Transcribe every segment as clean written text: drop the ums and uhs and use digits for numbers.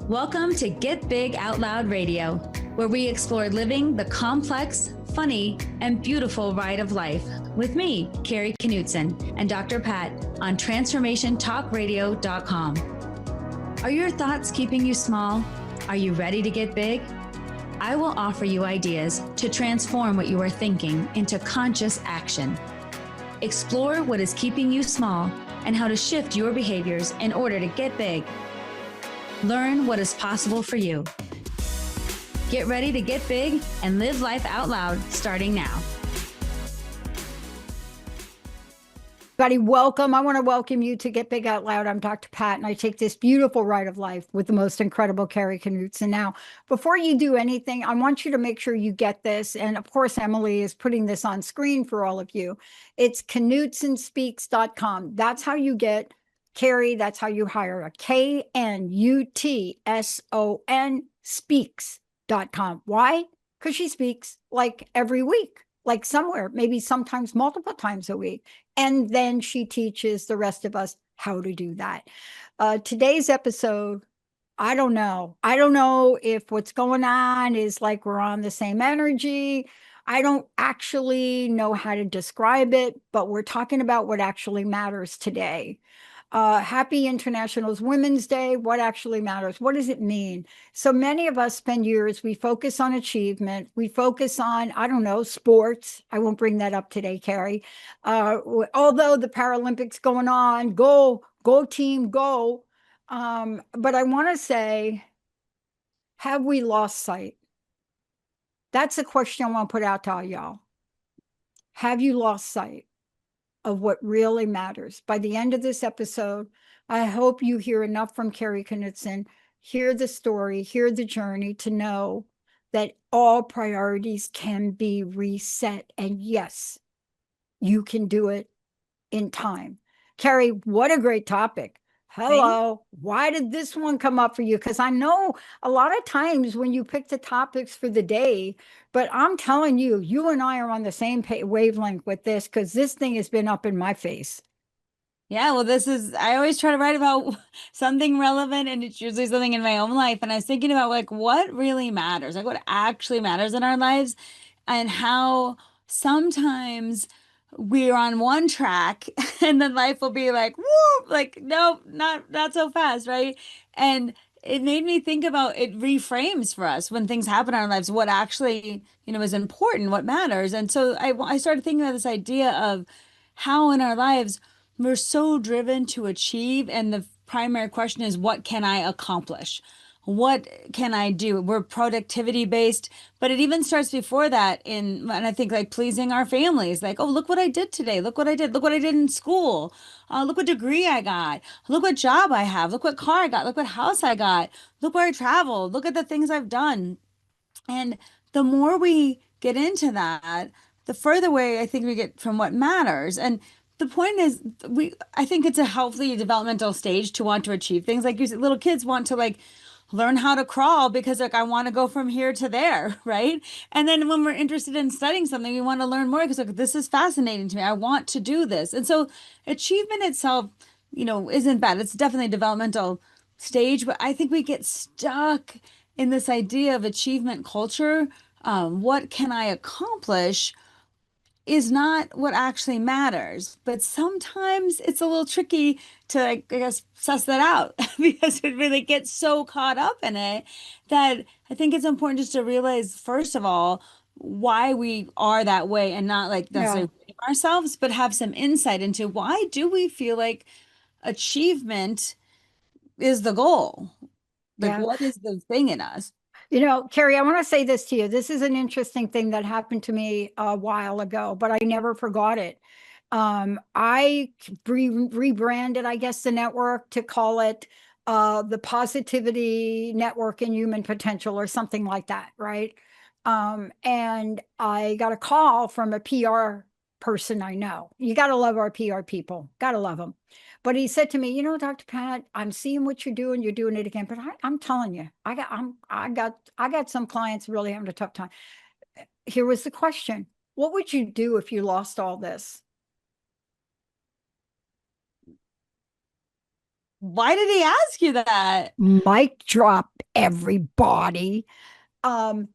Welcome to Get Big Out Loud Radio, where we explore living the complex, funny, and beautiful ride of life with me, Kari Knutson, and Dr. Pat on TransformationTalkRadio.com. Are your thoughts keeping you small? Are you ready to get big? I will offer you ideas to transform what you are thinking into conscious action. Explore what is keeping you small and how to shift your behaviors in order to get big. Learn what is possible for you. Get ready to get big and live life out loud starting now. Everybody, welcome. I want to welcome you to Get Big Out Loud. I'm Dr. Pat, and I take this beautiful ride of life with the most incredible Kari Knutson. Now, before you do anything, I want you to make sure you get this. And of course, Emily is putting this on screen for all of you. It's knutsonspeaks.com. That's how you get Kari. That's how you hire a KNUTSON speaks.com. Why? Because she speaks like every week, like somewhere, maybe sometimes multiple times a week. And then she teaches the rest of us how to do that. Today's episode, I don't know. I don't know if what's going on is like we're on the same energy. I don't actually know how to describe it, but we're talking about what actually matters today. Happy International Women's Day. What actually matters? What does it mean? So many of us spend years, we focus on achievement. We focus on, I don't know, sports. I won't bring that up today, Kari. Although the Paralympics going on, go team, go. But I want to say, have we lost sight? That's a question I want to put out to all y'all. Have you lost sight of what really matters? By the end of this episode, I hope you hear enough from Kari Knutson, hear the story, hear the journey to know that all priorities can be reset. And yes, you can do it in time. Kari, what a great topic. Hello. Why did this one come up for you? Because I know a lot of times when you pick the topics for the day, but I'm telling you, you and I are on the same wavelength with this because this thing has been up in my face. Yeah, well, I always try to write about something relevant, and it's usually something in my own life. And I was thinking about like what really matters, like what actually matters in our lives, and how sometimes we're on one track and then life will be like, whoop, like, nope, not so fast, right? And it made me think about it reframes for us when things happen in our lives, what actually, is important, what matters. And so I started thinking about this idea of how in our lives we're so driven to achieve, and the primary question is, what can I accomplish? What can I do? We're productivity based, but it even starts before that and I think like pleasing our families, like, oh, look what I did today. Look what I did. Look what I did in school. Look what degree I got. Look what job I have. Look what car I got. Look what house I got. Look where I traveled. Look at the things I've done. And the more we get into that, the further away I think we get from what matters. And the point is, I think it's a healthy developmental stage to want to achieve things. Like you said, little kids want to like learn how to crawl because like I want to go from here to there, right? And then when we're interested in studying something, we want to learn more because like this is fascinating to me. I want to do this. And so achievement itself, isn't bad. It's definitely a developmental stage, but I think we get stuck in this idea of achievement culture. What can I accomplish is not what actually matters. But sometimes it's a little tricky to, I guess, suss that out because it really gets so caught up in it that I think it's important just to realize, first of all, why we are that way and not like necessarily blame ourselves, but have some insight into why do we feel like achievement is the goal? Like, what is the thing in us? Kari, I want to say this to you. This is an interesting thing that happened to me a while ago, but I never forgot it. I rebranded, I guess, the network to call it the Positivity Network and Human Potential or something like that, right? And I got a call from a PR person I know. You got to love our PR people. Got to love them. But he said to me, Dr. Pat, I'm seeing what you're doing. You're doing it again. But I'm telling you, I got some clients really having a tough time. Here was the question. What would you do if you lost all this? Why did he ask you that? Mic drop, everybody. Um,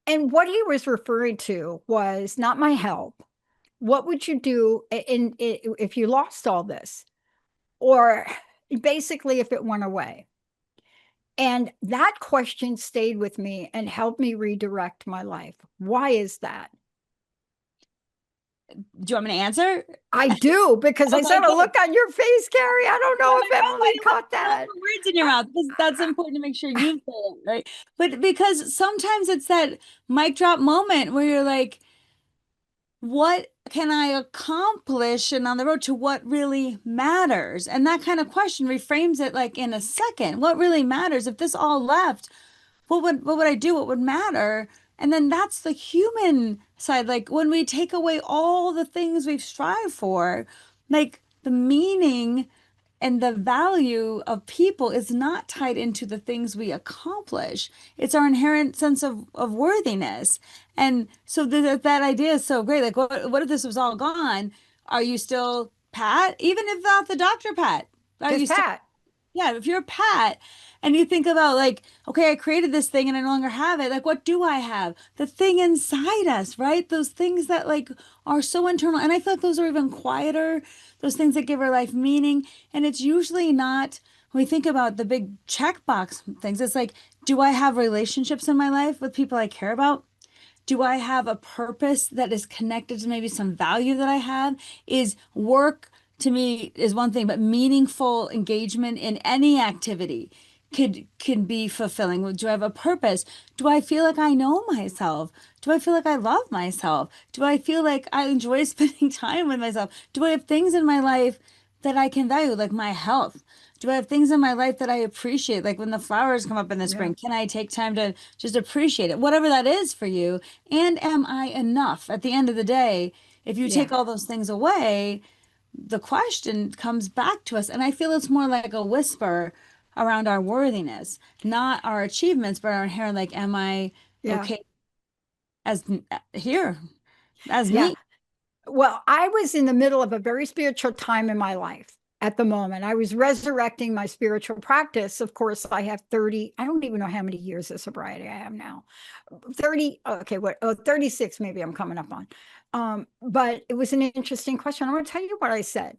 and what he was referring to was not my help. What would you do if you lost all this? Or basically, if it went away? And that question stayed with me and helped me redirect my life. Why is that? Do you want me to answer? I do, because I Okay, saw a good. look on your face, Carrie. I don't Oh know my if God, I Emily didn't want caught to put that. words in your mouth because that's important to make sure you say it, right? But because sometimes it's that mic drop moment where you're like, what can I accomplish and on the road to what really matters? And that kind of question reframes it like in a second. What really matters? If this all left, what would I do? What would matter? And then that's the human side. Like when we take away all the things we've strived for, like the meaning and the value of people is not tied into the things we accomplish. It's our inherent sense of worthiness. And so that idea is so great. Like, what if this was all gone? Are you still Pat? Even if not the Dr. Pat, are Just you still Pat. yeah, if you're Pat and you think about like, okay, I created this thing and I no longer have it, like what do I have? The thing inside us, right? Those things that like are so internal. And I feel like those are even quieter, those things that give our life meaning. And it's usually not when we think about the big checkbox things, it's like, do I have relationships in my life with people I care about? Do I have a purpose that is connected to maybe some value that I have? Is work to me is one thing, but meaningful engagement in any activity can be fulfilling. Do I have a purpose? Do I feel like I know myself? Do I feel like I love myself? Do I feel like I enjoy spending time with myself? Do I have things in my life that I can value, like my health? Do I have things in my life that I appreciate, like when the flowers come up in the Yeah. spring? Can I take time to just appreciate it, whatever that is for you? And am I enough at the end of the day? If you Yeah. take all those things away, the question comes back to us. And I feel it's more like a whisper around our worthiness, not our achievements, but our inherent, like, am I Yeah. okay as here, as Yeah. me? Well, I was in the middle of a very spiritual time in my life at the moment. I was resurrecting my spiritual practice. Of course, I have 30, I don't even know how many years of sobriety I have now. 30, okay, what, oh, 36 maybe I'm coming up on. But it was an interesting question. I'm going to tell you what I said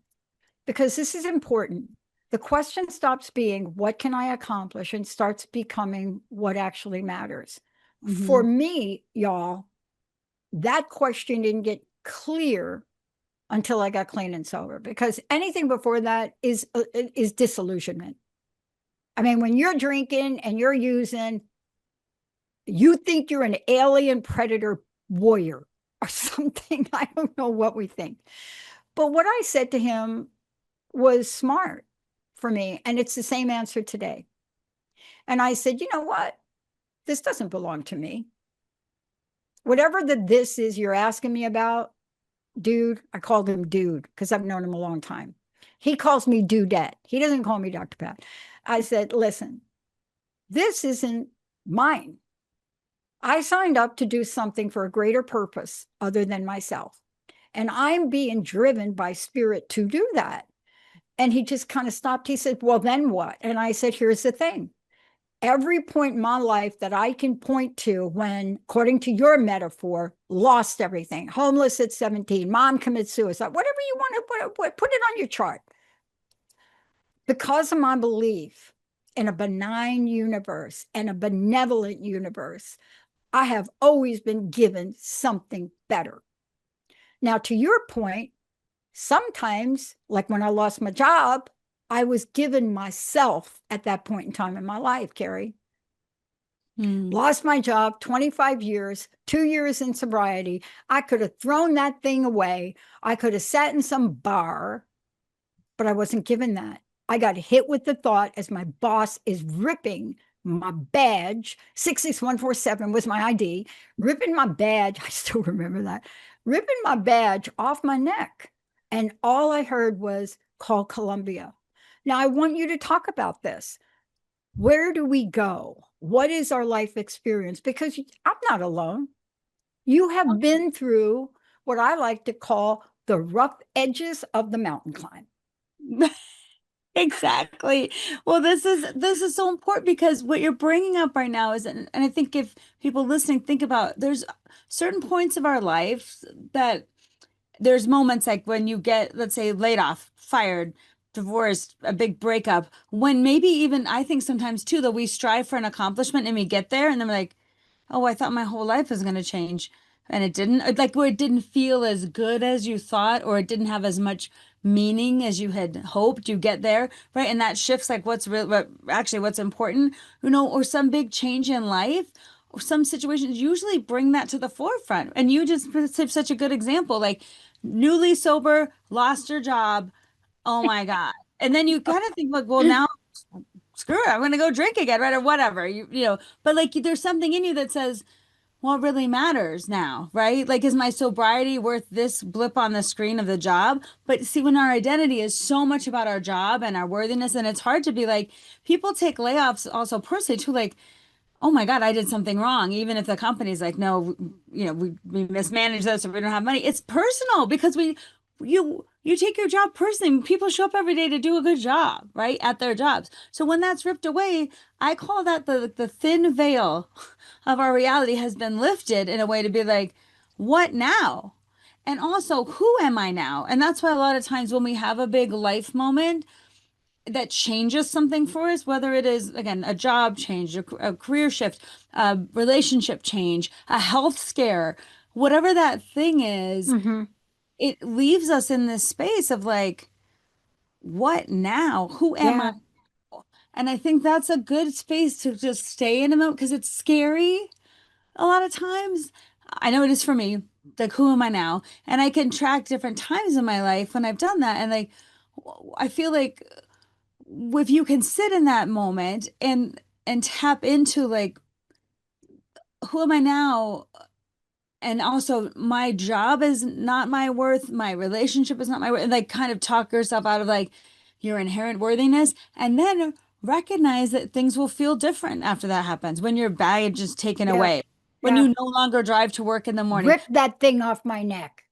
because this is important. The question stops being, what can I accomplish? And starts becoming what actually matters. For Hmm. me, y'all, that question didn't get clear until I got clean and sober because anything before that is disillusionment. I mean, when you're drinking and you're using, you think you're an alien predator warrior or something. I don't know what we think. But what I said to him was smart for me. And it's the same answer today. And I said, you know what? This doesn't belong to me. Whatever the this is you're asking me about, dude, I called him dude because I've known him a long time. He calls me dudette. He doesn't call me Dr. Pat. I said, listen, this isn't mine. I signed up to do something for a greater purpose other than myself. And I'm being driven by spirit to do that. And he just kind of stopped. He said, well, then what? And I said, here's the thing. Every point in my life that I can point to when, according to your metaphor, lost everything, homeless at 17, mom commits suicide, whatever you want to put it on your chart. Because of my belief in a benign universe and a benevolent universe, I have always been given something better. Now, to your point, sometimes, like when I lost my job, I was given myself at that point in time in my life, Carrie. Hmm. Lost my job, 25 years, 2 years in sobriety. I could have thrown that thing away. I could have sat in some bar, but I wasn't given that. I got hit with the thought as my boss is ripping my badge, 66147 was my ID, ripping my badge. I still remember that, ripping my badge off my neck. And all I heard was call Columbia. Now, I want you to talk about this. Where do we go? What is our life experience? Because I'm not alone. You have been through what I like to call the rough edges of the mountain climb. Exactly. Well, this is so important because what you're bringing up right now is, and I think if people listening think about, there's certain points of our life that there's moments like when you get, let's say, laid off, fired, divorced, a big breakup, when maybe even I think sometimes too that we strive for an accomplishment and we get there and then we're like, oh, I thought my whole life was going to change. And it didn't, like where it didn't feel as good as you thought, or it didn't have as much meaning as you had hoped. You get there, right? And that shifts like what's real, what actually what's important, or some big change in life, or some situations usually bring that to the forefront. And you just have such a good example, like newly sober, lost your job. Oh my God. And then you kind of think like, well, now screw it, I'm gonna go drink again, right? Or whatever. But like there's something in you that says, what really matters now, right? Like, is my sobriety worth this blip on the screen of the job? But see, when our identity is so much about our job and our worthiness, and it's hard to be like, people take layoffs also personally too, like, oh my God, I did something wrong. Even if the company's like, no, we mismanaged this or we don't have money. It's personal because you take your job personally. People show up every day to do a good job, right? At their jobs. So when that's ripped away, I call that the thin veil of our reality has been lifted in a way to be like, what now? And also, who am I now? And that's why a lot of times when we have a big life moment, that changes something for us, whether it is, again, a job change, a career shift, a relationship change, a health scare, whatever that thing is, Hmm. it leaves us in this space of like, what now? Who am I? Yeah. And I think that's a good space to just stay in a moment because it's scary a lot of times. I know it is for me. Like, who am I now? And I can track different times in my life when I've done that. And like, I feel like if you can sit in that moment and tap into like who am I now, and also my job is not my worth, my relationship is not my worth, and like kind of talk yourself out of like your inherent worthiness, and then recognize that things will feel different after that happens, when your baggage is taken Yeah. away, when Yeah. you no longer drive to work in the morning. Rip that thing off my neck.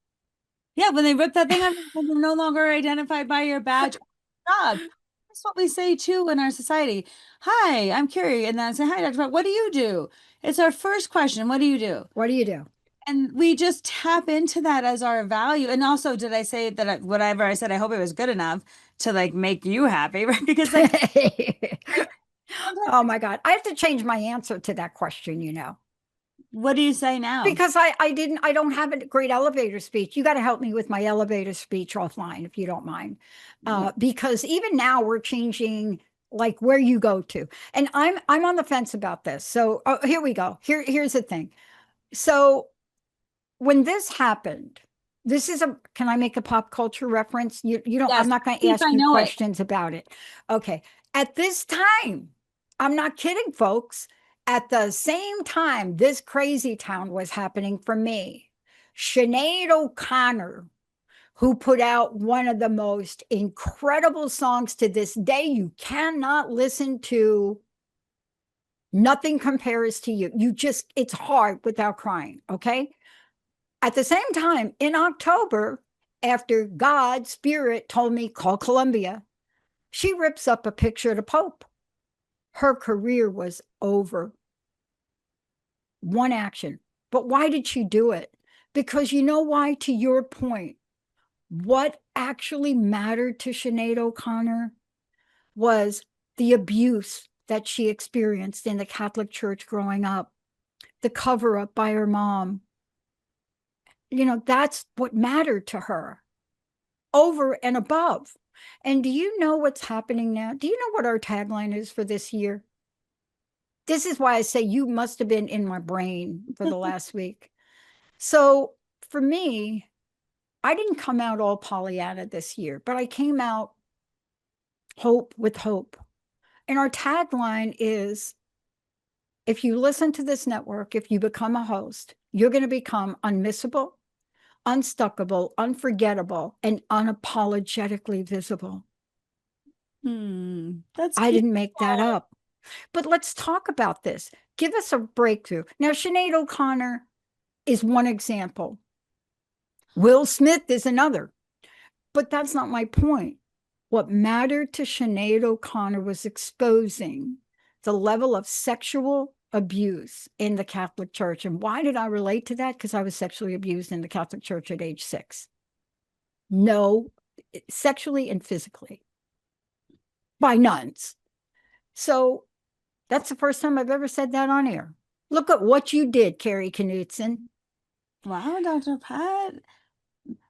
Yeah, when they rip that thing off, when you're no longer identified by your badge or job. That's what we say too in our society. Hi, I'm Kari. And then I say, hi, Dr. What do you do? It's our first question. What do you do? What do you do? And we just tap into that as our value. And also, did I say that whatever I said, I hope it was good enough to like make you happy, right? Because like sometimes, Oh my God. I have to change my answer to that question, what do you say now? because I don't have a great elevator speech. You got to help me with my elevator speech offline if you don't mind. Yeah. Because even now we're changing like where you go to. And I'm on the fence about this. So here we go. Here's the thing. So when this happened, this is a can I make a pop culture reference? You don't I'm Yes. not going to See if ask I you know it. questions about it. Okay. At this time, I'm not kidding, folks. At the same time this crazy town was happening for me, Sinead O'Connor, who put out one of the most incredible songs to this day, you cannot listen to. Nothing compares to you. It's hard without crying. Okay. At the same time, in October, after God, Spirit told me, call Columbia, she rips up a picture of the Pope. Her career was over. One action. But why did she do it? Because you know why, to your point, what actually mattered to Sinead O'Connor was the abuse that she experienced in the Catholic Church growing up, the cover up by her mom. That's what mattered to her over and above. And do you know what's happening now? Do you know what our tagline is for this year? This is why I say you must have been in my brain for the last week. So for me, I didn't come out all Pollyanna this year, but I came out hope with hope. And our tagline is, if you listen to this network, if you become a host, you're going to become unmissable, unstuckable, unforgettable, and unapologetically visible. That's I didn't make that beautiful. up. But let's talk about this. Give us a breakthrough. Now, Sinead O'Connor is one example. Will Smith is another. But that's not my point. What mattered to Sinead O'Connor was exposing the level of sexual abuse in the Catholic Church. And why did I relate to that? Because I was sexually abused in the Catholic Church at age 6. No, sexually and physically by nuns. So that's the first time I've ever said that on air. Look at what you did, Kari Knutson. Wow, Dr. Pat.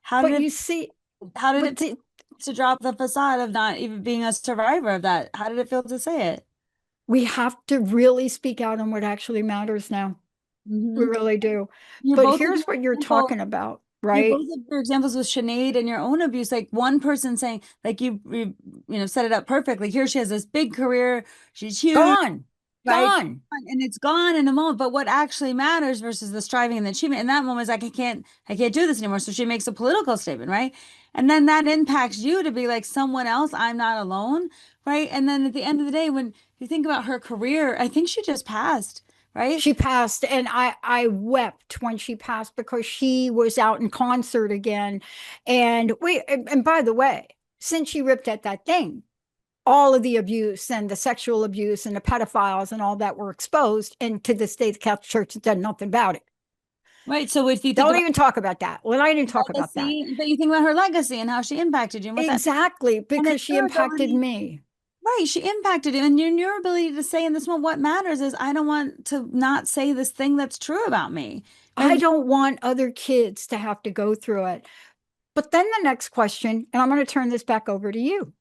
How But did you it see, how did but it to drop the facade of not even being a survivor of that? How did it feel to say it? we have to really speak out on what actually matters now. We Hmm. really do. You But both of here's your what you're example, talking about, you right? both of your examples with Sinead and your own abuse, like one person saying, like you set it up perfectly. Here she has this big career, she's huge, Gone, right? gone. And it's gone in a moment. But what actually matters versus the striving and the achievement in that moment is like I can't do this anymore. So she makes a political statement, right? And then that impacts you to be like someone else. I'm not alone, right? And then at the end of the day, when you think about her career, I think she just passed, right? She passed, and I wept when she passed because she was out in concert again. And by the way, since she ripped at that thing, all of the abuse and the sexual abuse and the pedophiles and all that were exposed. And to this day, the Catholic Church has done nothing about it. Right. So if you think Don't about even talk about that. Well, I didn't talk about that. legacy, but you think about her legacy and how she impacted you and what that Exactly, and because it's she your impacted ability, me. right? She impacted you, and your ability to say in this moment, what matters is I don't want to not say this thing that's true about me, right? I don't want other kids to have to go through it. But then the next question, and I'm going to turn this back over to you,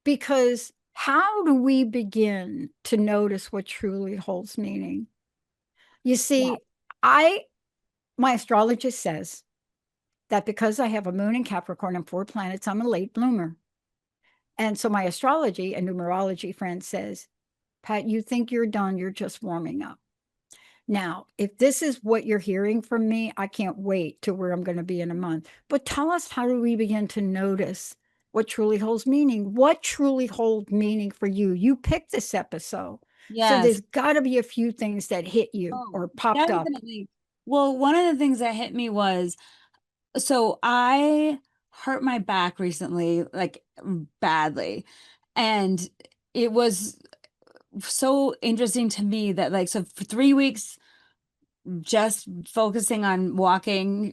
because how do we begin to notice what truly holds meaning? You Yeah. see, my astrologist says that because I have a moon in Capricorn and 4 planets, I'm a late bloomer. And so my astrology and numerology friend says, Pat, you think you're done, you're just warming up. Now, if this is what you're hearing from me, I can't wait to where I'm going to be in a month. But tell us, how do we begin to notice what truly holds meaning? What truly holds meaning for you? You picked this episode. So Yes. there's got to be a few things that hit you Oh, or popped up. definitely. Well, one of the things that hit me was so I hurt my back recently, like badly. And it was so interesting to me that like so for 3 weeks just focusing on walking,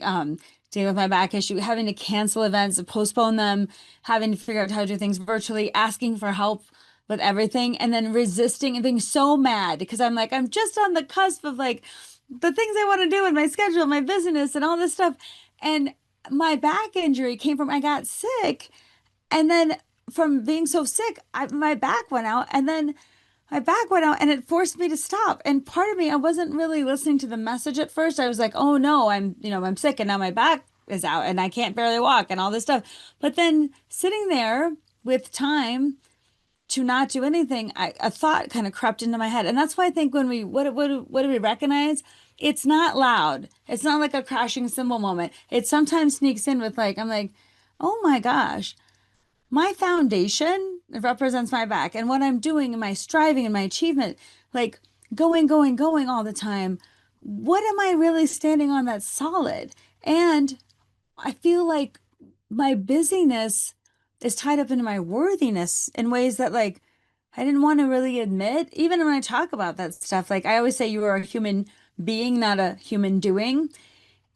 dealing with my back issue, having to cancel events, postpone them, having to figure out how to do things virtually, asking for help with everything, and then resisting and being so mad because I'm like, I'm just on the cusp of like the things I want to do with my schedule, my business, and all this stuff. And my back injury came from I got sick, and then from being so sick, my back went out, and then my back went out and it forced me to stop. And part of me, I wasn't really listening to the message at first. I was like, oh no, I'm sick and now my back is out and I can't barely walk and all this stuff. But then sitting there with time to not do anything, a thought kind of crept into my head. And that's why I think when what do we recognize? It's not loud. It's not like a crashing cymbal moment. It sometimes sneaks in with like, I'm like, oh my gosh, my foundation represents my back and what I'm doing and my striving and my achievement, like going all the time. What am I really standing on that's solid? And I feel like my busyness is tied up into my worthiness in ways that like I didn't want to really admit. Even when I talk about that stuff, like I always say you are a human being, not a human doing.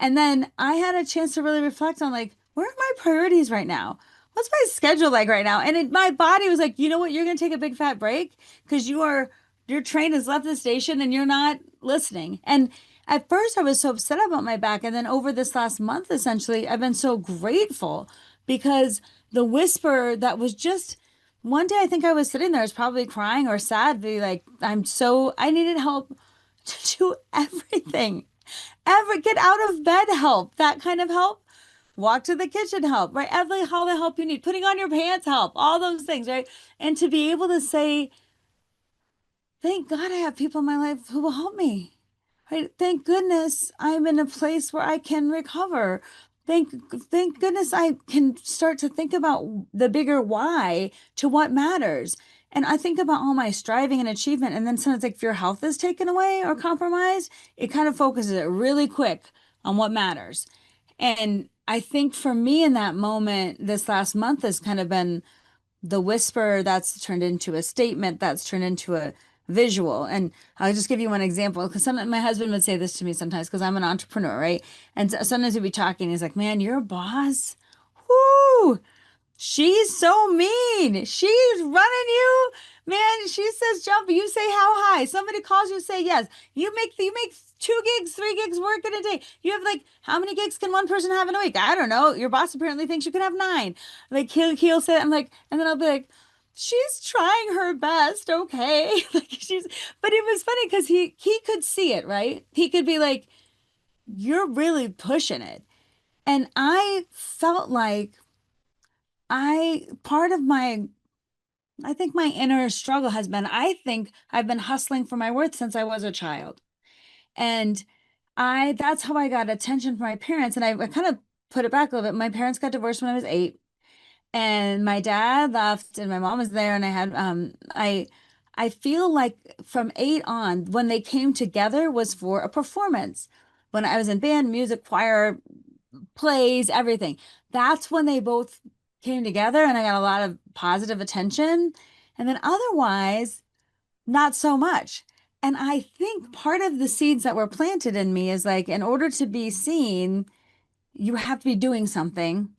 And then I had a chance to really reflect on like, where are my priorities right now? What's my schedule like right now? And my body was like, you know what? You're going to take a big fat break because your train has left the station and you're not listening. And at first I was so upset about my back. And then over this last month, essentially, I've been so grateful because the whisper that was just one day, I think I was sitting there, I was probably crying or sad, be like, I needed help to do everything. Ever get out of bed help, that kind of help. Walk to the kitchen help, right? All the help you need, putting on your pants help, all those things, right? And to be able to say, thank God I have people in my life who will help me. Right? Thank goodness I'm in a place where I can recover. Thank, thank goodness I can start to think about the bigger why to what matters. And I think about all my striving and achievement. And then sometimes like if your health is taken away or compromised, it kind of focuses it really quick on what matters. And I think for me in that moment, this last month has kind of been the whisper that's turned into a statement that's turned into a visual. And I'll just give you one example because some my husband would say this to me sometimes because I'm an entrepreneur, right? And sometimes we'd be talking, he's like, "Man, your boss, whoo, she's so mean. She's running you, man. She says jump, you say how high. Somebody calls you, say yes. You make 2 gigs, 3 gigs work in a day. You have like how many gigs can one person have in a week? I don't know. Your boss apparently thinks you can have 9. Like he'll say, I'm like, and then I'll be like, she's trying her best, okay? Like she's, but it was funny because he could see it, right? He could be like, you're really pushing it, and I felt like part of my I think my inner struggle has been, I think I've been hustling for my worth since I was a child. And that's how I got attention from my parents. And I kind of put it back a little bit. My parents got divorced when I was 8, and my dad left and my mom was there. And I feel like from 8 on, when they came together was for a performance. When I was in band, music, choir, plays, everything. That's when they both came together and I got a lot of positive attention. And then otherwise, not so much. And I think part of the seeds that were planted in me is like, in order to be seen, you have to be doing something,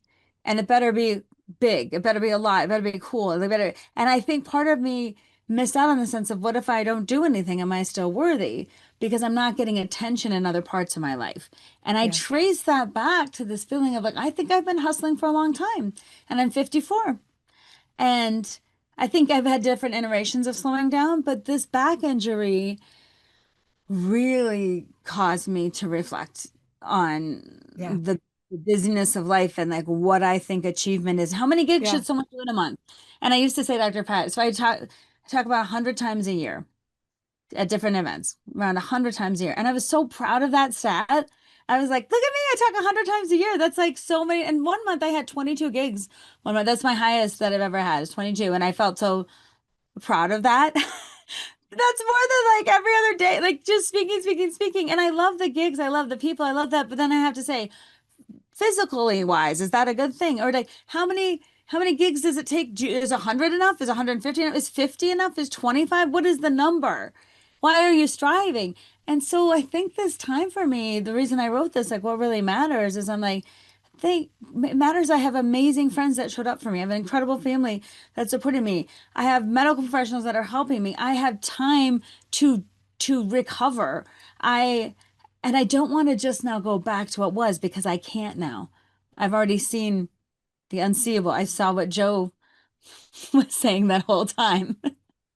and it better be big. It better be a lot. It better be cool. It better. And I think part of me missed out on the sense of, what if I don't do anything? Am I still worthy? Because I'm not getting attention in other parts of my life. And I Yeah. trace that back to this feeling of like, I think I've been hustling for a long time, and I'm 54. And I think I've had different iterations of slowing down, but this back injury really caused me to reflect on Yeah. the busyness of life and like what I think achievement is. How many gigs Yeah. should someone do in a month? And I used to say, Dr. Pat, so I talk about 100 times a year at different events, around 100 times a year. And I was so proud of that stat. I was like, look at me, I talk 100 times a year. That's like so many. And one month I had 22 gigs. One month, that's my highest that I've ever had, is 22. And I felt so proud of that. That's more than like every other day, like just speaking, speaking, speaking. And I love the gigs. I love the people. I love that. But then I have to say, physically wise, is that a good thing? Or like, how many gigs does it take? Is 100 enough? Is 150 enough? Is 50 enough? Is 25? What is the number? Why are you striving? And so I think this time for me, the reason I wrote this, like what really matters is I'm like, it matters. I have amazing friends that showed up for me. I have an incredible family that supported me. I have medical professionals that are helping me. I have time to recover. I and I don't want to just now go back to what was, because I can't now. I've already seen the unseeable. I saw what Joe was saying that whole time.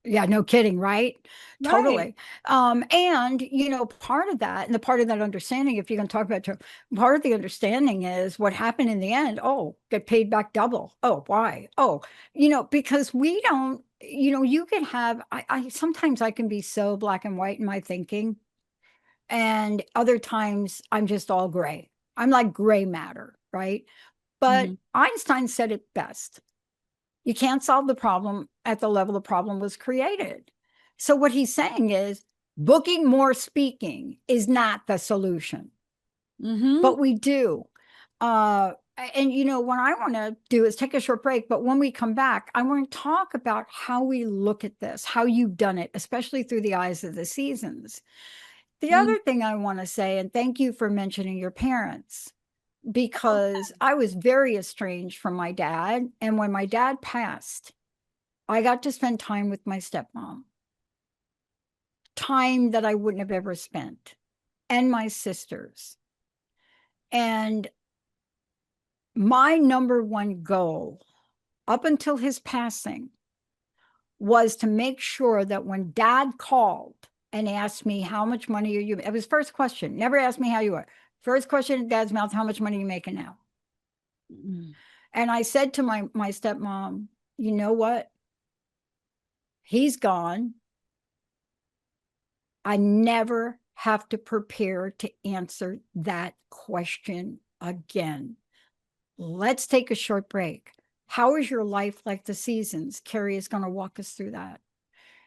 Yeah, no kidding, right? Right. Totally. And part of that, and the part of that understanding, if you're going to talk about part of the understanding is what happened in the end. Oh, get paid back double. Oh, why? Oh, because we don't, you can have, I sometimes I can be so black and white in my thinking, and other times I'm just all gray. I'm like gray matter, right? But Hmm. Einstein said it best. You can't solve the problem at the level the problem was created. So what he's saying is booking more speaking is not the solution, Hmm. but we do. And what I want to do is take a short break, but when we come back, I want to talk about how we look at this, how you've done it, especially through the eyes of the seasons. The Hmm. other thing I want to say, and thank you for mentioning your parents, because I was very estranged from my dad. And when my dad passed, I got to spend time with my stepmom, time that I wouldn't have ever spent, and my sisters. And my number one goal up until his passing was to make sure that when dad called and asked me, how much money are you? It was first question, never asked me how you are. First question in dad's mouth, how much money are you making now? And I said to my stepmom, you know what? He's gone. I never have to prepare to answer that question again. Let's take a short break. How is your life like the seasons? Kari is going to walk us through that.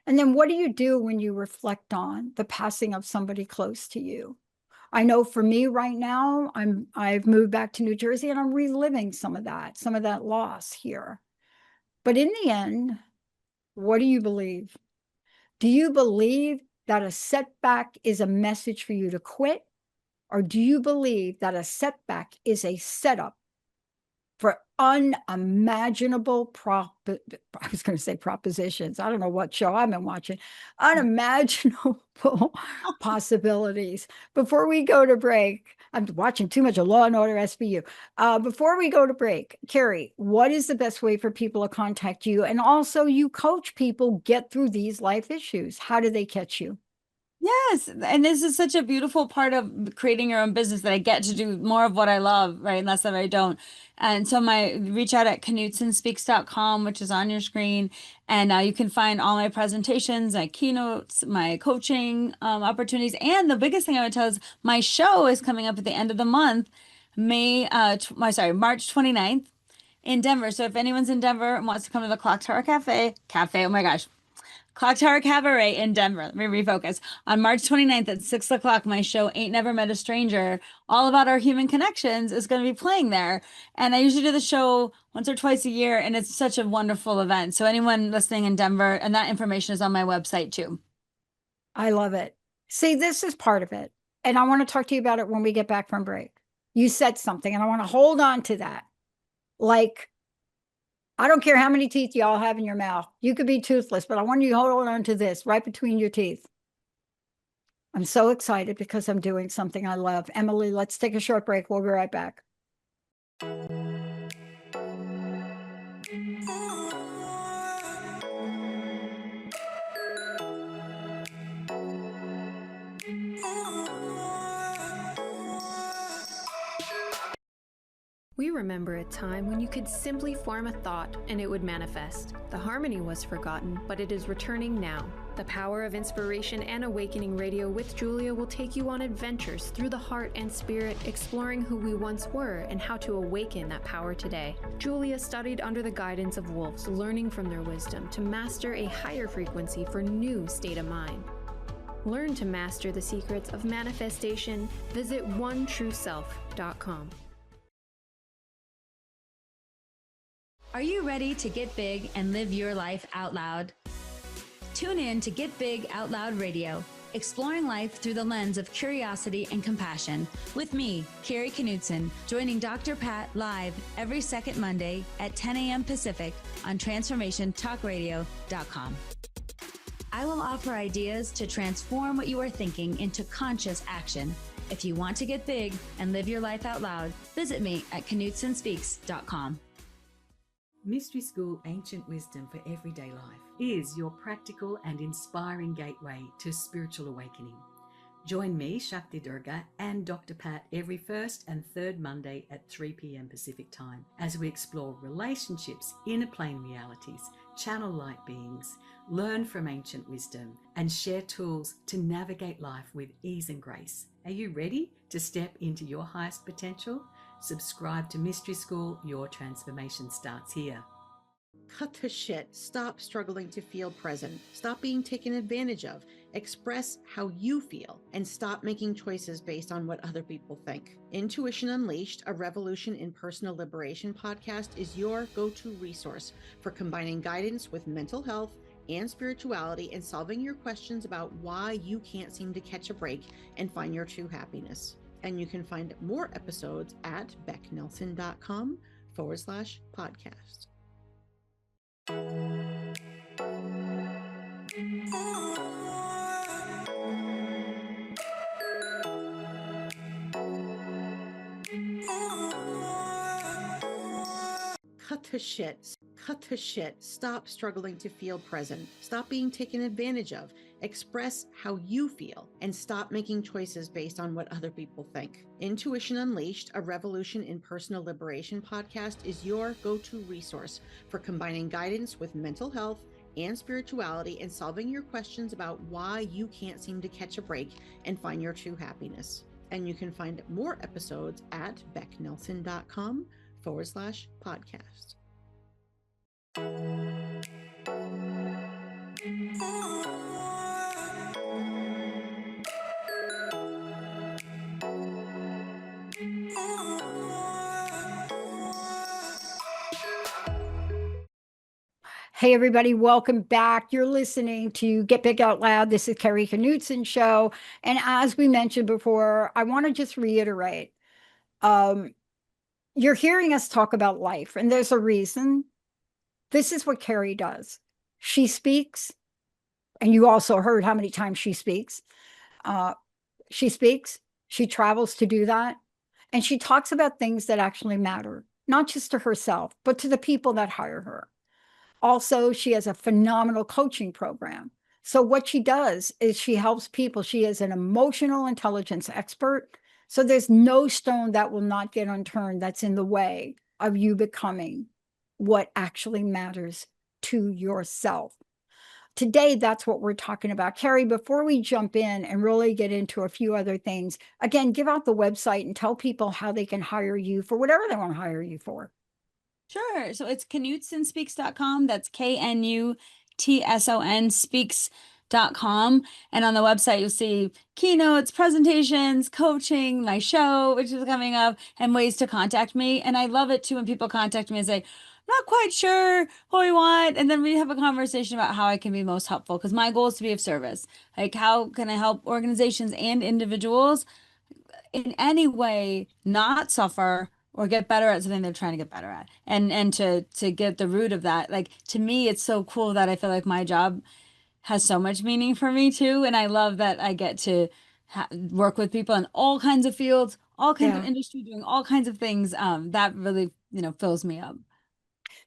And then what do you do when you reflect on the passing of somebody close to you? I know for me right now, I've moved back to New Jersey and I'm reliving some of that loss here. But in the end, what do you believe? Do you believe that a setback is a message for you to quit? Or do you believe that a setback is a setup for unimaginable I was going to say propositions. I don't know what show I've been watching. Unimaginable possibilities. Before we go to break, I'm watching too much of Law and Order SVU. Before we go to break, Kari, what is the best way for people to contact you? And also, you coach people get through these life issues. How do they catch you? Yes, and this is such a beautiful part of creating your own business that I get to do more of what I love, right? And less of I don't. And so my reach out at knutsonspeaks.com, which is on your screen, and you can find all my presentations, my keynotes, my coaching opportunities, and the biggest thing I would tell is my show is coming up at the end of the month, March 29th in Denver. So if anyone's in Denver and wants to come to the Clock Tower Cafe, oh my gosh, Clock Tower Cabaret in Denver. Let me refocus. On March 29th at 6 o'clock, my show Ain't Never Met a Stranger, all about our human connections, is going to be playing there. And I usually do the show once or twice a year, and it's such a wonderful event. So anyone listening in Denver, and that information is on my website too. I love it. See, this is part of it. And I want to talk to you about it when we get back from break. You said something, and I want to hold on to that. Like, I don't care how many teeth y'all have in your mouth. You could be toothless, but I want you to hold on to this right between your teeth. I'm so excited because I'm doing something I love. Emily, let's take a short break. We'll be right back. We remember a time when you could simply form a thought and it would manifest. The harmony was forgotten, but it is returning now. The Power of Inspiration and Awakening Radio with Julia will take you on adventures through the heart and spirit, exploring who we once were and how to awaken that power today. Julia studied under the guidance of wolves, learning from their wisdom to master a higher frequency for new state of mind. Learn to master the secrets of manifestation. Visit onetrueself.com. Are you ready to get big and live your life out loud? Tune in to Get Big Out Loud Radio, exploring life through the lens of curiosity and compassion, with me, Kari Knutson, joining Dr. Pat live every second Monday at 10 a.m. Pacific on TransformationTalkRadio.com. I will offer ideas to transform what you are thinking into conscious action. If you want to get big and live your life out loud, visit me at KnutsonSpeaks.com. Mystery School Ancient Wisdom for Everyday Life is your practical and inspiring gateway to spiritual awakening. Join me, Shakti Durga, and Dr. Pat every first and third Monday at 3 p.m. Pacific Time as we explore relationships, inner plane realities, channel light beings, learn from ancient wisdom, and share tools to navigate life with ease and grace. Are you ready to step into your highest potential? Subscribe to Mystery School. Your transformation starts here. Cut the shit. Stop struggling to feel present. Stop being taken advantage of. Express how you feel and stop making choices based on what other people think. Intuition Unleashed, a revolution in personal liberation podcast, is your go-to resource for combining guidance with mental health and spirituality and solving your questions about why you can't seem to catch a break and find your true happiness. And you can find more episodes at becknelson.com/podcast. Cut the shit. Cut the shit. Stop struggling to feel present. Stop being taken advantage of. Express how you feel and stop making choices based on what other people think. Intuition Unleashed, a revolution in personal liberation podcast, is your go-to resource for combining guidance with mental health and spirituality and solving your questions about why you can't seem to catch a break and find your true happiness. And you can find more episodes at becknelson.com/podcast. Hey, everybody, welcome back. You're listening to Get Big Out Loud. This is Kari Knutson show. And as we mentioned before, I want to just reiterate, um, you're hearing us talk about life, and there's a reason. This is what Kari does. She speaks, and you also heard how many times she speaks. Uh, she speaks, she travels to do that, and she talks about things that actually matter, not just to herself, but to the people that hire her. Also, she has a phenomenal coaching program. So, what she does is she helps people. She is an emotional intelligence expert. So, there's no stone that will not get unturned that's in the way of you becoming what actually matters to yourself. Today, that's what we're talking about. Kari, before we jump in and really get into a few other things, again, give out the website and tell people how they can hire you for whatever they want to hire you for. Sure. So it's knutsonspeaks.com. That's Knutson speaks.com. And on the website, you'll see keynotes, presentations, coaching, my show, which is coming up, and ways to contact me. And I love it too when people contact me and say, I'm not quite sure what we want. And then we have a conversation about how I can be most helpful because my goal is to be of service. Like, how can I help organizations and individuals in any way not suffer or get better at something they're trying to get better at, and to get the root of that. Like, to me, it's so cool that I feel like my job has so much meaning for me too, and I love that I get to work with people in all kinds of fields, all kinds of Yeah. industry, doing all kinds of things. That really, fills me up.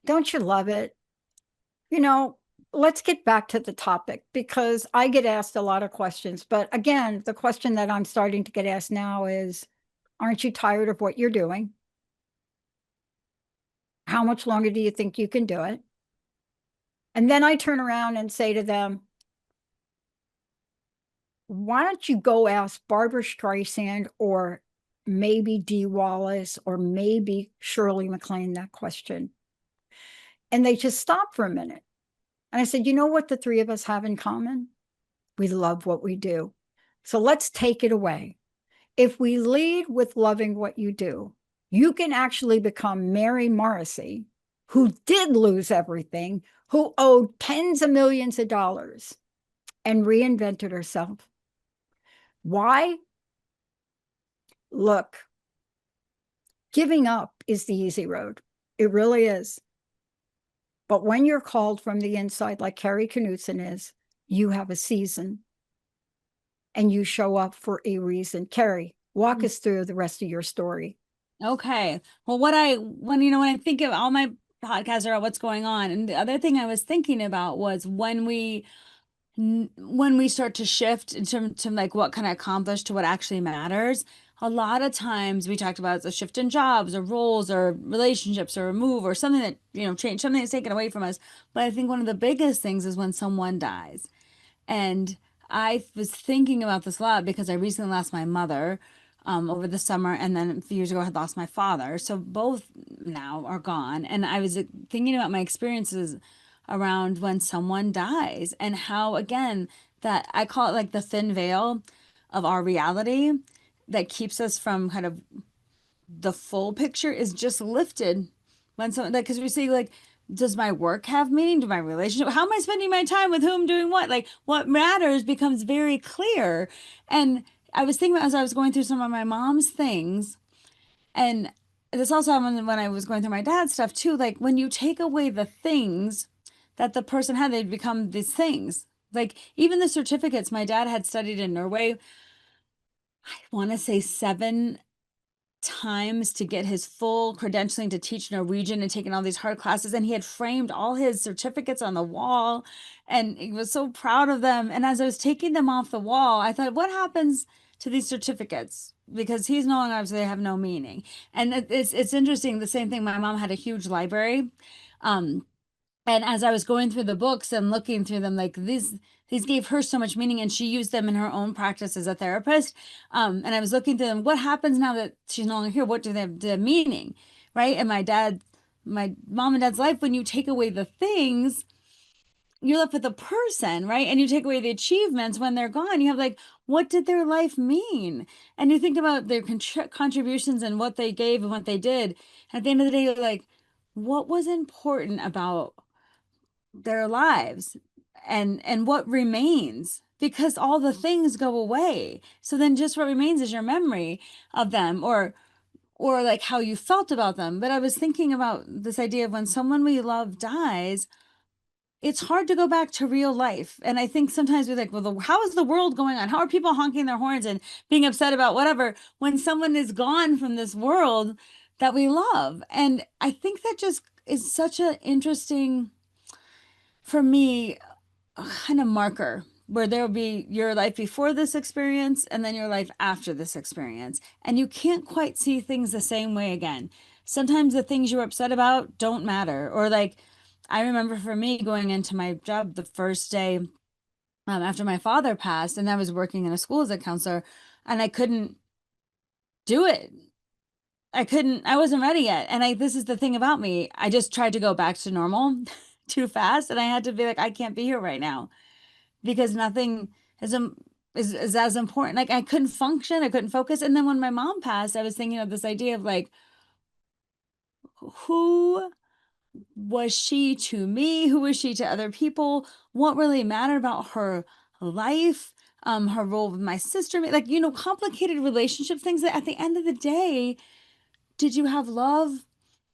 Don't you love it? You know, let's get back to the topic because I get asked a lot of questions. But again, the question that I'm starting to get asked now is, aren't you tired of what you're doing? How much longer do you think you can do it? And then I turn around and say to them, why don't you go ask Barbara Streisand or maybe Dee Wallace or maybe Shirley MacLaine that question? And they just stop for a minute. And I said, you know what the three of us have in common? We love what we do. So let's take it away. If we lead with loving what you do, you can actually become Mary Morrissey, who did lose everything, who owed tens of millions of dollars and reinvented herself. Why? Look, giving up is the easy road. It really is. But when you're called from the inside, like Kari Knutson is, you have a season and you show up for a reason. Kari, walk us through the rest of your story. Okay. Well, when I think of all my podcasts are about what's going on, and the other thing I was thinking about was when we start to shift into like what can I accomplish to what actually matters. A lot of times we talked about a shift in jobs or roles or relationships or a move or something that, change, something that's taken away from us. But I think one of the biggest things is when someone dies. And I was thinking about this a lot because I recently lost my mother over the summer, and then a few years ago I had lost my father. So both now are gone. And I was thinking about my experiences around when someone dies and how, again, that I call it like the thin veil of our reality that keeps us from kind of the full picture is just lifted when someone, like, because we say, like, does my work have meaning? Do my relationship, how am I spending my time, with whom, doing what? Like, what matters becomes very clear. And I was thinking about, as I was going through some of my mom's things, and this also happened when I was going through my dad's stuff too. Like, when you take away the things that the person had, they become these things. Like, even the certificates, my dad had studied in Norway, I want to say 7 times to get his full credentialing to teach Norwegian and taking all these hard classes. And he had framed all his certificates on the wall and he was so proud of them. And as I was taking them off the wall, I thought, what happens to these certificates? Because he's no longer, obviously, they have no meaning. And it's interesting. The same thing. My mom had a huge library. Um, and as I was going through the books and looking through them, like, these gave her so much meaning, and she used them in her own practice as a therapist. And I was looking through them. What happens now that she's no longer here? What do they have the meaning, right? And my mom and dad's life, when you take away the things, you're left with a person, right? And you take away the achievements when they're gone. You have, like, what did their life mean? And you think about their contributions and what they gave and what they did. And at the end of the day, you're like, what was important about their lives and what remains, because all the things go away. So then just what remains is your memory of them, or like how you felt about them. But I was thinking about this idea of when someone we love dies, it's hard to go back to real life. And I think sometimes we're like, well, how is the world going on? How are people honking their horns and being upset about whatever when someone is gone from this world that we love? And I think that just is such an interesting, for me, kind of marker where there'll be your life before this experience and then your life after this experience. And you can't quite see things the same way again. Sometimes the things you were upset about don't matter. Or like, I remember for me going into my job the first day after my father passed, and I was working in a school as a counselor, and I couldn't do it. I wasn't ready yet. And this is the thing about me. I just tried to go back to normal too fast. And I had to be like, I can't be here right now because nothing is as important. Like I couldn't function, I couldn't focus. And then when my mom passed, I was thinking of this idea of like, who was she to me? Who was she to other people? What really mattered about her life? Her role with my sister, like, complicated relationship things that at the end of the day, did you have love?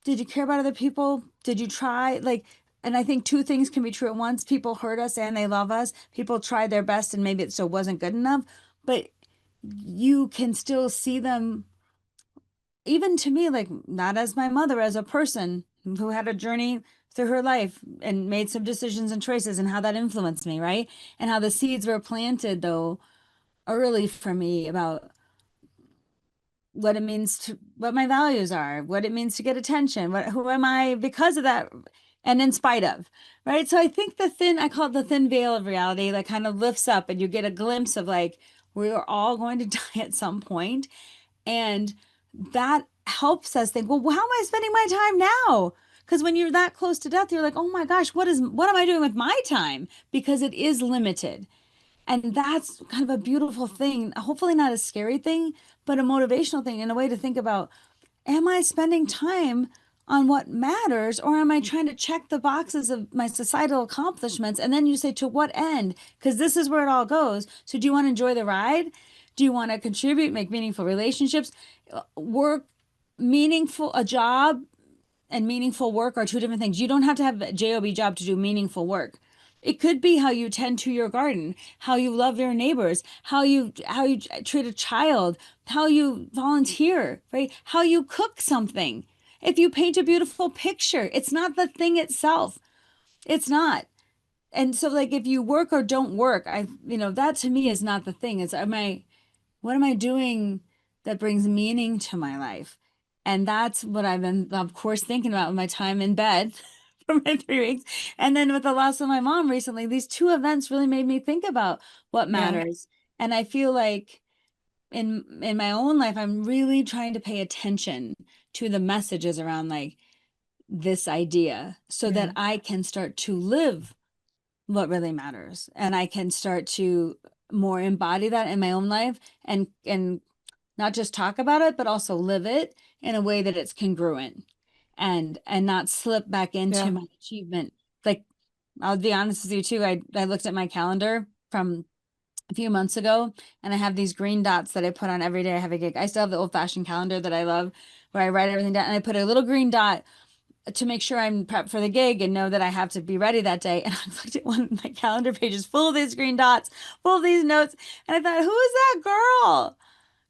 Did you care about other people? Did you try? Like, and I think two things can be true at once. People hurt us and they love us. People tried their best and maybe it still wasn't good enough, but you can still see them, even to me, like not as my mother, as a person who had a journey through her life and made some decisions and choices and how that influenced me, right? And how the seeds were planted though early for me about what it means to what my values are, what it means to get attention, who am I because of that and in spite of, right? So I think I call it the thin veil of reality, that kind of lifts up and you get a glimpse of like, we're all going to die at some point. And that helps us think, well, how am I spending my time now? Because when you're that close to death, you're like, oh my gosh, what am I doing with my time? Because it is limited. And that's kind of a beautiful thing, hopefully not a scary thing, but a motivational thing and a way to think about, am I spending time on what matters, or am I trying to check the boxes of my societal accomplishments? And then you say, to what end? Because this is where it all goes. So do you want to enjoy the ride? Do you want to contribute, make meaningful relationships, work meaningful, a job and meaningful work are two different things. You don't have to have a job to do meaningful work. It could be how you tend to your garden, how you love your neighbors, how you treat a child, how you volunteer, right? How you cook something. If you paint a beautiful picture, it's not the thing itself. It's not. And so like if you work or don't work, that to me is not the thing. It's what am I doing that brings meaning to my life? And that's what I've been, of course, thinking about with my time in bed for my 3 weeks. And then with the loss of my mom recently, these two events really made me think about what Yeah. matters. And I feel like in my own life, I'm really trying to pay attention to the messages around like this idea so that I can start to live what really matters, and I can start to more embody that in my own life and not just talk about it but also live it in a way that it's congruent and not slip back into Yeah. my achievement. Like, I'll be honest with you too, I looked at my calendar from a few months ago, and I have these green dots that I put on every day I have a gig. I still have the old-fashioned calendar that I love where I write everything down, and I put a little green dot to make sure I'm prepped for the gig and know that I have to be ready that day. And I looked at one of my calendar pages full of these green dots, full of these notes. And I thought, who is that girl?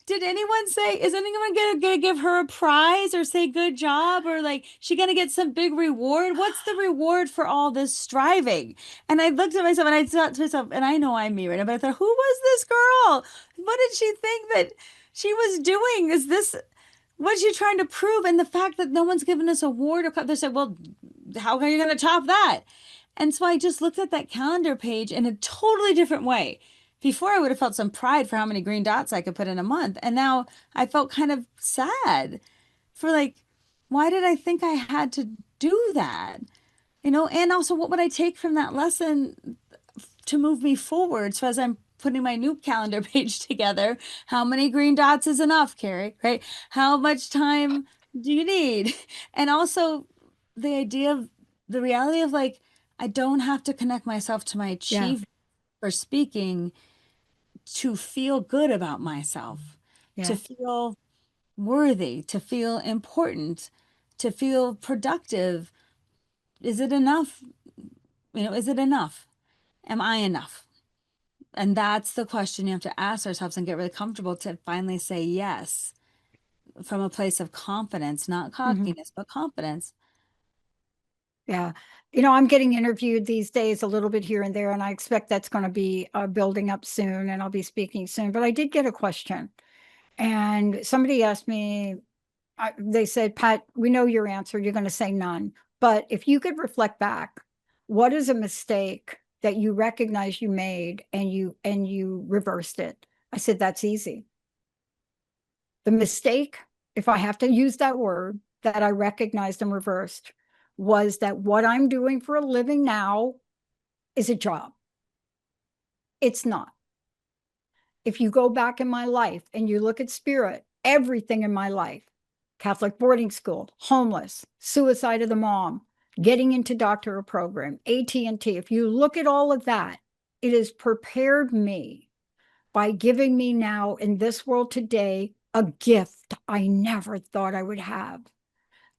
Did anyone say, is anyone gonna give her a prize or say good job? Or like, she gonna get some big reward? What's the reward for all this striving? And I looked at myself and I thought to myself, and I know I'm me right now, but I thought, who was this girl? What did she think that she was doing? What is she trying to prove? And the fact that no one's given us a award or they said, well, how are you going to top that? And so I just looked at that calendar page in a totally different way. Before I would have felt some pride for how many green dots I could put in a month. And now I felt kind of sad for like, why did I think I had to do that? And also what would I take from that lesson to move me forward? So as I'm putting my new calendar page together, how many green dots is enough, Kari, right? How much time do you need? And also the idea of the reality of like, I don't have to connect myself to my Yeah. achievement for speaking to feel good about myself, to Yeah. feel worthy, to feel important, to feel productive. Is it enough? Is it enough? Am I enough? And that's the question you have to ask ourselves and get really comfortable to finally say yes from a place of confidence, not Hmm. cockiness, but confidence. Yeah. I'm getting interviewed these days a little bit here and there, and I expect that's going to be building up soon, and I'll be speaking soon. But I did get a question, and somebody asked me, they said, Pat, we know your answer. You're going to say none. But if you could reflect back, what is a mistake that you recognize you made and you reversed it? I said, that's easy. The mistake, if I have to use that word, that I recognized and reversed was that what I'm doing for a living now is a job. It's not. If you go back in my life and you look at spirit, everything in my life, Catholic boarding school, homeless, suicide of the mom, getting into doctoral program, AT&T, if you look at all of that, it has prepared me by giving me now in this world today a gift I never thought I would have,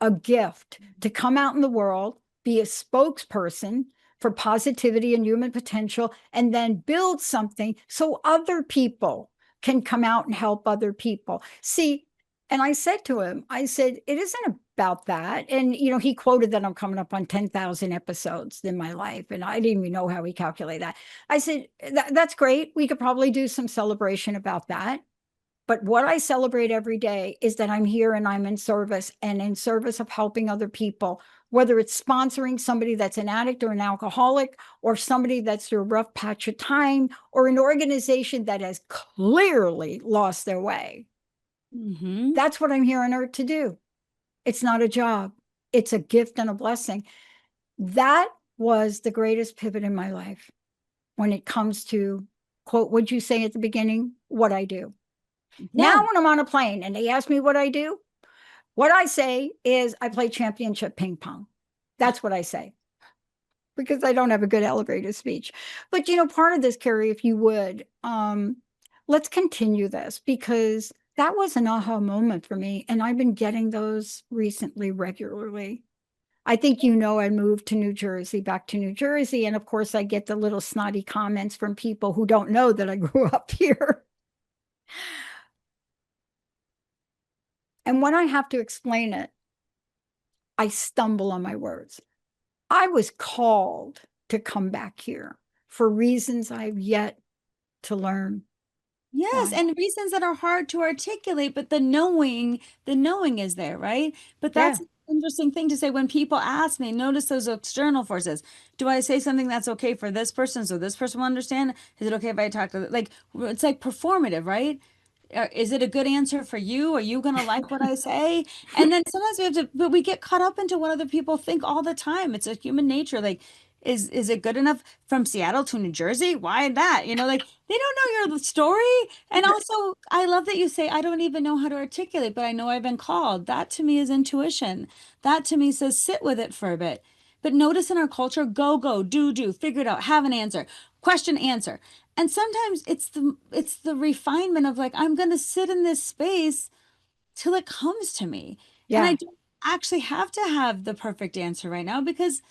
a gift to come out in the world, be a spokesperson for positivity and human potential, and then build something so other people can come out and help other people. See, and I said to him, I said, it isn't about that. And, he quoted that I'm coming up on 10,000 episodes in my life. And I didn't even know how he calculated that. I said, that's great. We could probably do some celebration about that. But what I celebrate every day is that I'm here and I'm in service and in service of helping other people, whether it's sponsoring somebody that's an addict or an alcoholic, or somebody that's through a rough patch of time, or an organization that has clearly lost their way. Mm-hmm. That's what I'm here on earth to do. It's not a job, it's a gift and a blessing. That was the greatest pivot in my life when it comes to, quote, would you say at the beginning, what I do. Yeah. Now, when I'm on a plane and they ask me what I do, what I say is I play championship ping pong. That's what I say because I don't have a good elevator speech. But part of this, Kari, if you would, let's continue this because that was an aha moment for me, and I've been getting those recently regularly. I think I moved to New Jersey, back to New Jersey, and of course I get the little snotty comments from people who don't know that I grew up here. And when I have to explain it, I stumble on my words. I was called to come back here for reasons I've yet to learn Yes, why. and reasons that are hard to articulate, but the knowing is there, right? But Yeah, that's an interesting thing to say when people ask me, notice those external forces. Do I say something that's okay for this person so this person will understand? Is it okay if I talk to like it's like performative, right? Is it a good answer for you? Are you going to like what I say? And then sometimes we have to, but we get caught up into what other people think all the time. It's a human nature. Like, is it good enough from Seattle to New Jersey? Why that? Like they don't know your story. And also, I love that you say, I don't even know how to articulate, but I know I've been called. That to me is intuition. That to me says sit with it for a bit. But notice in our culture, go, do, figure it out, have an answer, question, answer. And sometimes it's the refinement of like, I'm gonna sit in this space till it comes to me. And I yeah, don't actually have to have the perfect answer right now because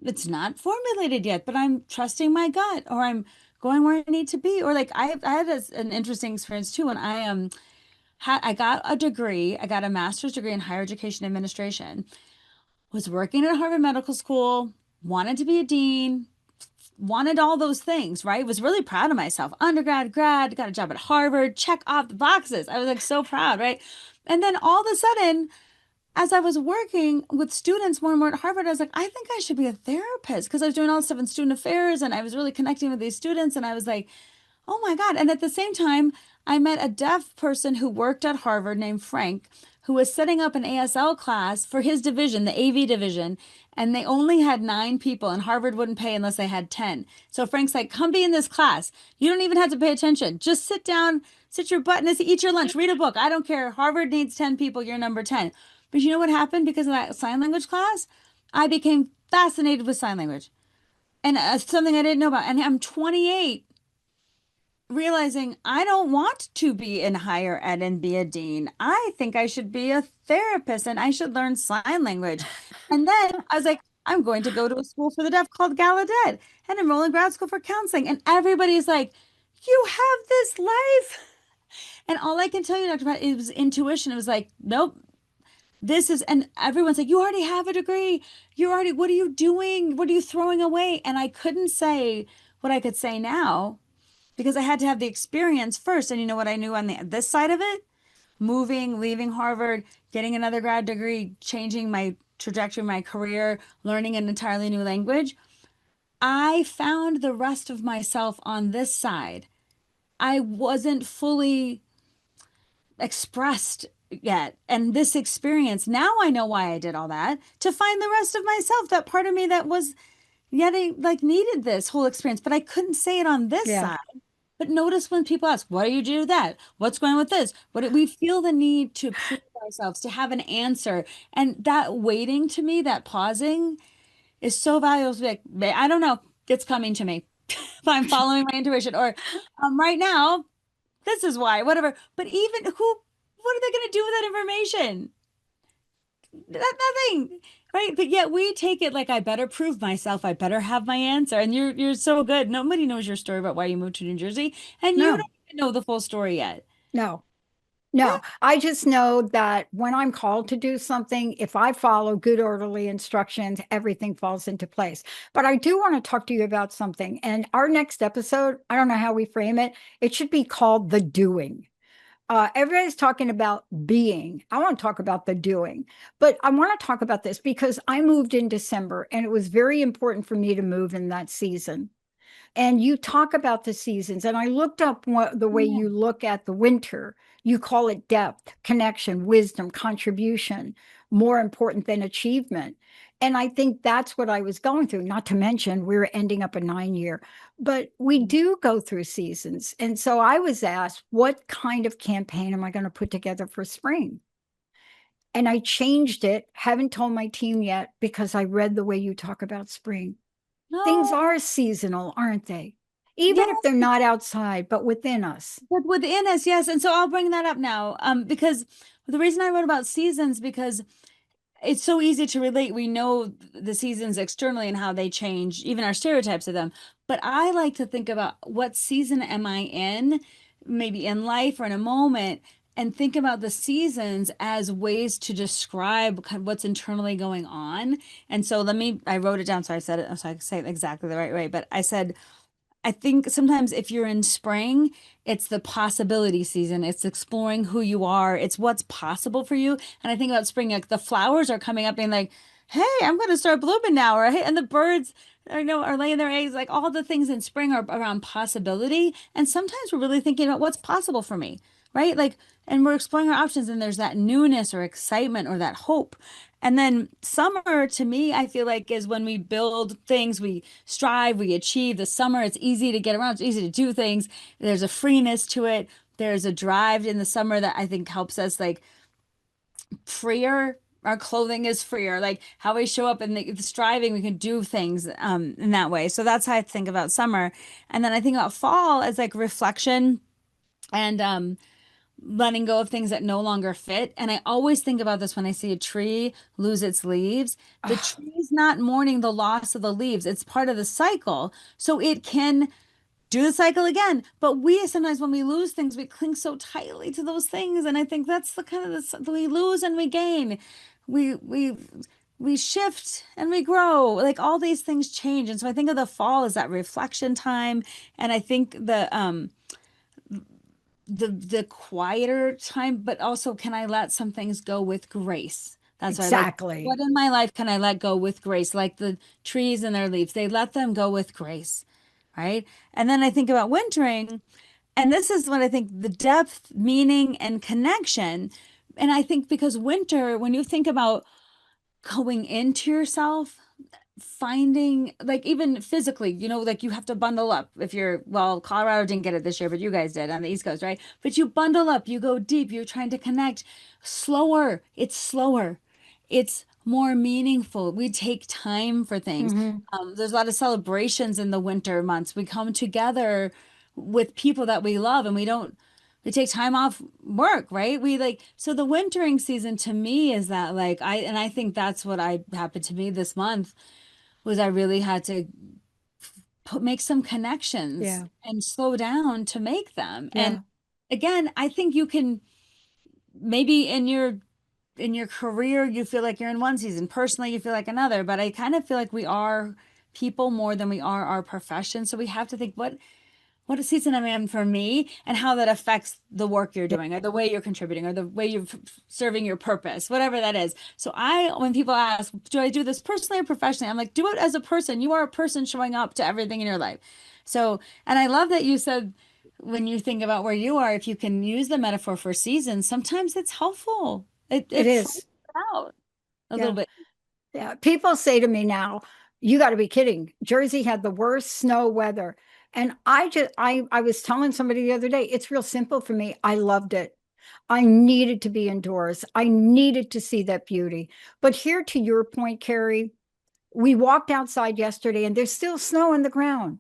it's not formulated yet, but I'm trusting my gut or I'm going where I need to be. Or like I had an interesting experience too when I got a degree, I got a master's degree in higher education administration, was working at Harvard Medical School, wanted to be a dean, wanted all those things, right? Was really proud of myself. Undergrad, grad, got a job at Harvard, check off the boxes. I was like so proud, right? And then all of a sudden, as I was working with students more and more at Harvard, I was like, I think I should be a therapist because I was doing all this stuff in student affairs and I was really connecting with these students. And I was like, oh my God. And at the same time, I met a deaf person who worked at Harvard named Frank, who was setting up an ASL class for his division, the AV division. And they only had 9 people, and Harvard wouldn't pay unless they had 10. So Frank's like, come be in this class. You don't even have to pay attention. Just sit down, sit your butt in this, eat your lunch, read a book. I don't care. Harvard needs 10 people. You're number 10. But you know what happened because of that sign language class? I became fascinated with sign language. And something I didn't know about. And I'm 28, realizing I don't want to be in higher ed and be a dean. I think I should be a therapist and I should learn sign language. And then I was like, I'm going to go to a school for the deaf called Gallaudet and enroll in grad school for counseling. And everybody's like, you have this life. And all I can tell you, Dr. Pat, it was intuition. It was like, nope, this is, and everyone's like, you already have a degree. You already, what are you doing? What are you throwing away? And I couldn't say what I could say now because I had to have the experience first. And you know what I knew on this side of it? Moving, leaving Harvard, getting another grad degree, changing my trajectory, my career, learning an entirely new language. I found the rest of myself on this side. I wasn't fully expressed yet. And this experience, now I know why I did all that to find the rest of myself, that part of me that was yet like needed this whole experience, but I couldn't say it on this Yeah. side. But notice when people ask, what do you do with that? What's going on with this? What we feel the need to prove ourselves, to have an answer. And that waiting to me, that pausing is so valuable. To be like, I don't know, it's coming to me. If I'm following my intuition, or right now, this is why, whatever. But even what are they going to do with that information? Nothing, right? But yet we take it like I better prove myself. I better have my answer. And you're so good. Nobody knows your story about why you moved to New Jersey, and you No, don't even know the full story yet. no. Yeah. No, I just know that when I'm called to do something, if I follow good orderly instructions, everything falls into place. But I do want to talk to you about something. And our next episode, I don't know how we frame it, it should be called The Doing. Everybody's talking about being. I want to talk about the doing, but I want to talk about this because I moved in December and it was very important for me to move in that season. And you talk about the seasons, and I looked up the way Yeah. you look at the winter. You call it depth, connection, wisdom, contribution, more important than achievement. And I think that's what I was going through, not to mention we were ending up a 9 year, but we do go through seasons. And so I was asked, what kind of campaign am I going to put together for spring? And I changed it, haven't told my team yet because I read the way you talk about spring. Things No. are seasonal, aren't they? Even if Yes, they're not outside, but within us. but within us, yes. And so I'll bring that up now. Because the reason I wrote about seasons, because it's so easy to relate. We know the seasons externally and how they change, even our stereotypes of them. But I like to think about what season am I in, maybe in life or in a moment, and think about the seasons as ways to describe kind of what's internally going on. And so I wrote it down so I said it, so I can say it exactly the right way. But I said, I think sometimes if you're in spring, it's the possibility season. It's exploring who you are. It's what's possible for you. And I think about spring, like the flowers are coming up being like, hey, I'm going to start blooming now. Or hey, and the birds are laying their eggs. Like all the things in spring are around possibility. And sometimes we're really thinking about what's possible for me, right? Like, and we're exploring our options and there's that newness or excitement or that hope. And then summer to me, I feel like is when we build things, we strive, we achieve. The summer, it's easy to get around, it's easy to do things. There's a freeness to it. There's a drive in the summer that I think helps us like freer. Our clothing is freer, like how we show up and the striving, we can do things in that way. So that's how I think about summer. And then I think about fall as like reflection and letting go of things that no longer fit. And I always think about this when I see a tree lose its leaves. The Oh, tree's not mourning the loss of the leaves, it's part of the cycle. So it can do the cycle again. But we sometimes, when we lose things, we cling so tightly to those things. And I think that's the kind of we lose and we gain. We shift and we grow. Like all these things change. And so I think of the fall as that reflection time. And I think the quieter time, but also can I let some things go with grace? That's why I like exactly. what in my life can I let go with grace? Like the trees and their leaves, they let them go with grace, right? And then I think about wintering, and this is what I think the depth, meaning, and connection. And I think because winter, when you think about going into yourself, finding like even physically, like you have to bundle up if well, Colorado didn't get it this year, but you guys did on the East Coast, right? But you bundle up, you go deep, you're trying to connect slower. It's slower. it's more meaningful. We take time for things. Mm-hmm. There's a lot of celebrations in the winter months. We come together with people that we love, and we take time off work, right? We like, so the wintering season to me is that like, I think that's what happened to me this month was I really had to make some connections Yeah. and slow down to make them. And Yeah. again, I think you can maybe in your career you feel like you're in one season, personally you feel like another, but I kind of feel like we are people more than we are our profession. So we have to think what a season I'm in for me and how that affects the work you're Yeah. doing or the way you're contributing or the way you're serving your purpose, whatever that is. So when people ask, do I do this personally or professionally? I'm like, do it as a person. You are a person showing up to everything in your life. So, and I love that you said when you think about where you are, if you can use the metaphor for seasons, sometimes it's helpful. It It flushes is. it out a little Yeah. bit. Yeah. People say to me now, you got to be kidding. Jersey had the worst snow weather. And I was telling somebody the other day, it's real simple for me. I loved it. I needed to be indoors. I needed to see that beauty. But here to your point, Kari, we walked outside yesterday and there's still snow on the ground.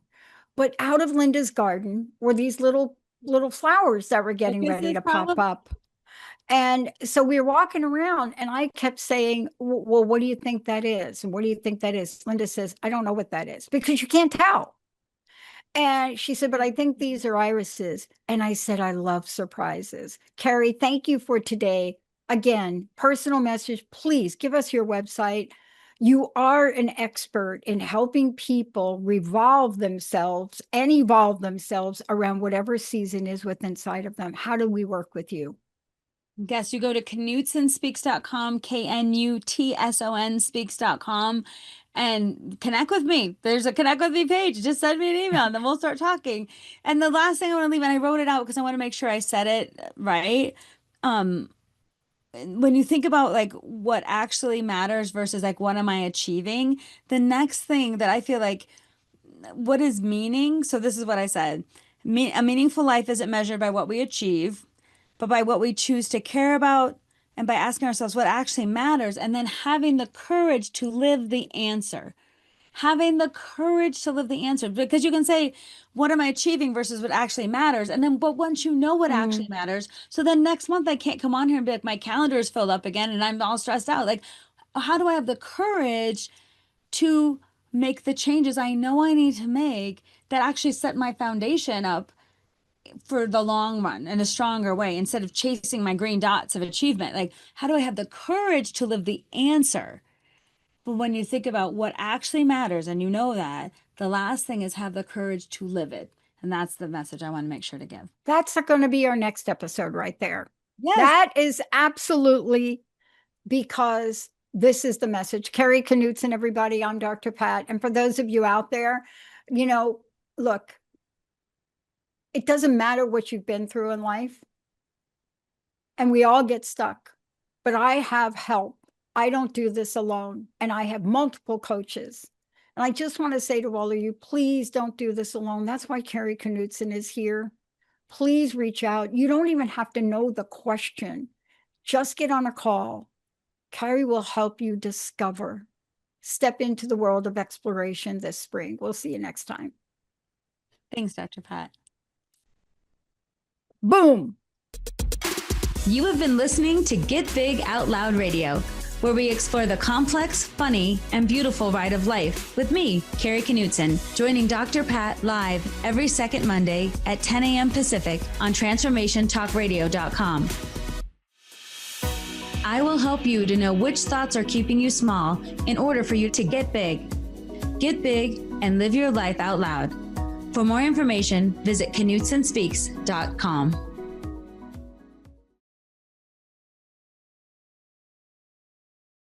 But out of Linda's garden were these little flowers that were Like, getting this ready is to pop probably up. And so we were walking around and I kept saying, well, what do you think that is? And what do you think that is? Linda says, I don't know what that is because you can't tell. And she said, but I think these are irises. And I said, I love surprises. Kari, thank you for today. Again, personal message, please give us your website. You are an expert in helping people revolve themselves and evolve themselves around whatever season is within inside of them. How do we work with you? Yes, you go to knutsonspeaks.com, KNUTSON speaks.com, and connect with me. There's a connect with me page. Just send me an email and then we'll start talking. And the last thing I want to leave, and I wrote it out because I want to make sure I said it right. Um, when you think about like what actually matters versus like what am I achieving, the next thing that I feel like what is meaning? So this is what I said. A meaningful life isn't measured by what we achieve, but by what we choose to care about and by asking ourselves what actually matters and then having the courage to live the answer. Having the courage to live the answer because you can say, what am I achieving versus what actually matters? And then, but once you know what actually matters, so then next month I can't come on here and be like, my calendar is filled up again and I'm all stressed out. Like, how do I have the courage to make the changes I know I need to make that actually set my foundation up for the long run in a stronger way instead of chasing my green dots of achievement? Like, how do I have the courage to live the answer? But when you think about what actually matters and you know that, the last thing is have the courage to live it. And that's the message I want to make sure to give. That's going to be our next episode right there. Yes. That is absolutely because this is the message. Kari Knutson, everybody, I'm Dr. Pat. And for those of you out there, look, it doesn't matter what you've been through in life. And we all get stuck. But I have help. I don't do this alone. And I have multiple coaches. And I just want to say to all of you, please don't do this alone. That's why Kari Knutson is here. Please reach out. You don't even have to know the question. Just get on a call. Kari will help you discover. Step into the world of exploration this spring. We'll see you next time. Thanks, Dr. Pat. Boom. You have been listening to Get Big Out Loud Radio, where we explore the complex, funny, and beautiful ride of life with me, Kari Knutson, joining Dr. Pat live every second Monday at 10 a.m. Pacific on TransformationTalkRadio.com. I will help you to know which thoughts are keeping you small in order for you to get big. Get big and live your life out loud. For more information, visit KnutsonSpeaks.com.